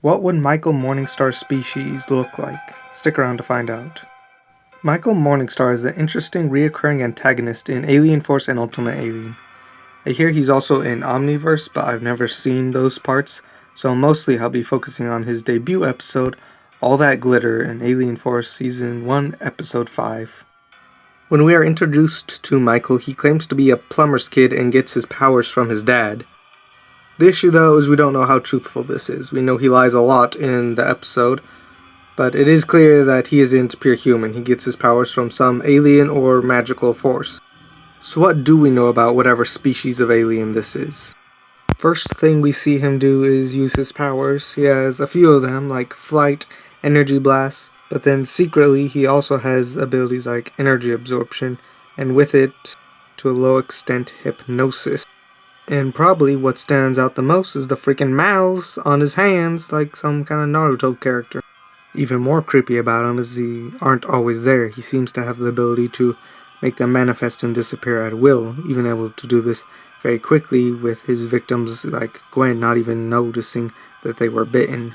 What would Michael Morningstar's species look like? Stick around to find out. Michael Morningstar is an interesting reoccurring antagonist in Alien Force and Ultimate Alien. I hear he's also in Omniverse, but I've never seen those parts, so mostly I'll be focusing on his debut episode, All That Glitter in Alien Force Season 1, Episode 5. When we are introduced to Michael, he claims to be a plumber's kid and gets his powers from his dad. The issue, though, is we don't know how truthful this is. We know he lies a lot in the episode, but it is clear that he isn't pure human. He gets his powers from some alien or magical force. So what do we know about whatever species of alien this is? First thing we see him do is use his powers. He has a few of them, like flight, energy blast, but then secretly he also has abilities like energy absorption, and with it, to a low extent, hypnosis. And probably what stands out the most is the freaking mouths on his hands, like some kind of Naruto character. Even more creepy about him is they aren't always there. He seems to have the ability to make them manifest and disappear at will, even able to do this very quickly with his victims like Gwen not even noticing that they were bitten.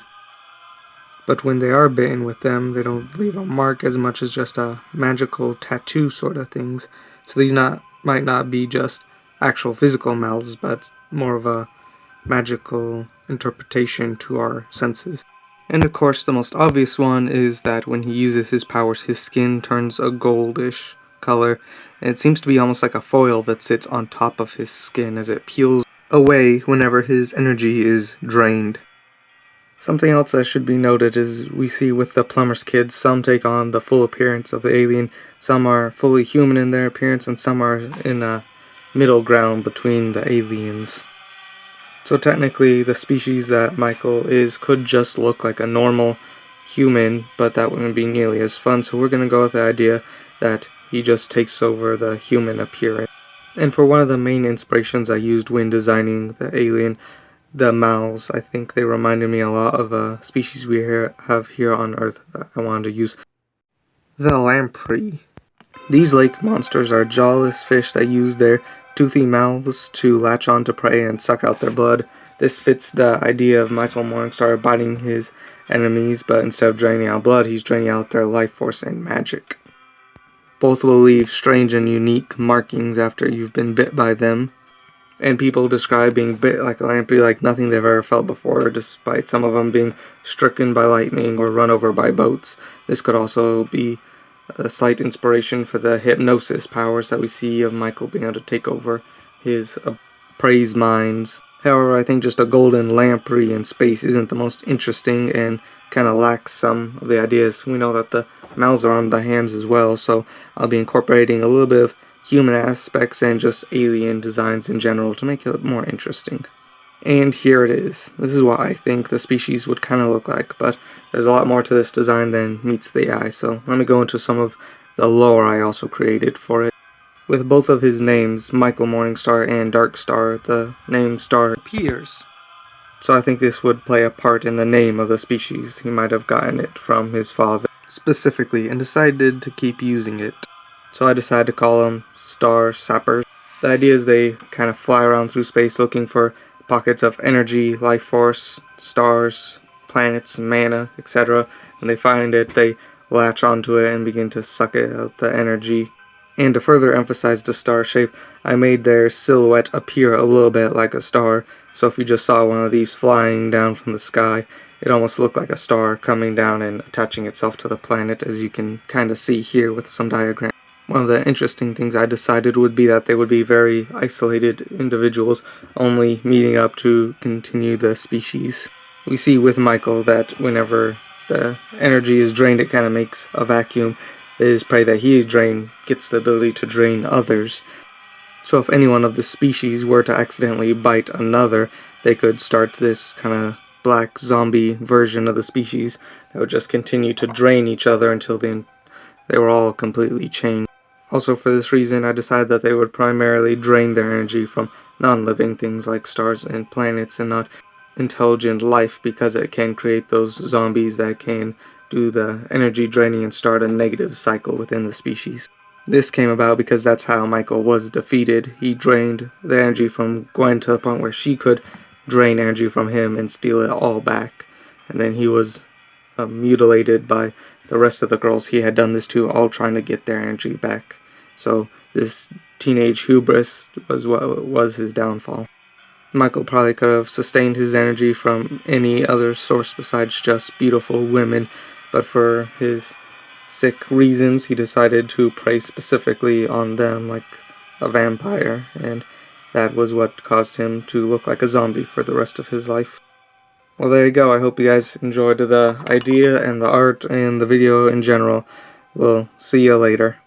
But when they are bitten with them, they don't leave a mark as much as just a magical tattoo sort of things. So these might not be just actual physical mouths, but more of a magical interpretation to our senses. And of course, the most obvious one is that when he uses his powers, his skin turns a goldish color, and it seems to be almost like a foil that sits on top of his skin as it peels away whenever his energy is drained. Something else that should be noted is we see with the plumber's kids, some take on the full appearance of the alien, some are fully human in their appearance, and some are in a middle ground between the aliens. So technically, the species that Michael is could just look like a normal human, but that wouldn't be nearly as fun, so we're going to go with the idea that he just takes over the human appearance. And for one of the main inspirations I used when designing the alien, the mouths, I think they reminded me a lot of a species we have here on Earth that I wanted to use. The lamprey. These lake monsters are jawless fish that use their toothy mouths to latch on to prey and suck out their blood. This fits the idea of Michael Morningstar biting his enemies, but instead of draining out blood, he's draining out their life force and magic. Both will leave strange and unique markings after you've been bit by them, and people describe being bit like a lamprey like nothing they've ever felt before, despite some of them being stricken by lightning or run over by boats. This could also be a slight inspiration for the hypnosis powers that we see of Michael being able to take over his prey's minds. However, I think just a golden lamprey in space isn't the most interesting and kind of lacks some of the ideas. We know that the mouths are on the hands as well, so I'll be incorporating a little bit of human aspects and just alien designs in general to make it more interesting. And here it is. This is what I think the species would kind of look like, but there's a lot more to this design than meets the eye, so let me go into some of the lore I also created for it. With both of his names, Michael Morningstar and Darkstar, the name Star appears. So I think this would play a part in the name of the species. He might have gotten it from his father specifically and decided to keep using it. So I decided to call them Star Sappers. The idea is they kind of fly around through space looking for pockets of energy, life force, stars, planets, mana, etc. When they find it, they latch onto it and begin to suck it out the energy. And to further emphasize the star shape, I made their silhouette appear a little bit like a star. So if you just saw one of these flying down from the sky, it almost looked like a star coming down and attaching itself to the planet, as you can kind of see here with some diagrams. One of the interesting things I decided would be that they would be very isolated individuals, only meeting up to continue the species. We see with Michael that whenever the energy is drained, it kind of makes a vacuum. His prey that he drained gets the ability to drain others. So if any one of the species were to accidentally bite another, they could start this kind of black zombie version of the species that would just continue to drain each other until they were all completely changed. Also, for this reason, I decided that they would primarily drain their energy from non-living things like stars and planets and not intelligent life, because it can create those zombies that can do the energy draining and start a negative cycle within the species. This came about because that's how Michael was defeated. He drained the energy from Gwen to the point where she could drain energy from him and steal it all back. and then he was mutilated by the rest of the girls he had done this to, all trying to get their energy back. So this teenage hubris was what was his downfall. Michael probably could have sustained his energy from any other source besides just beautiful women, but for his sick reasons, he decided to prey specifically on them like a vampire, and that was what caused him to look like a zombie for the rest of his life. Well, there you go. I hope you guys enjoyed the idea and the art and the video in general. We'll see you later.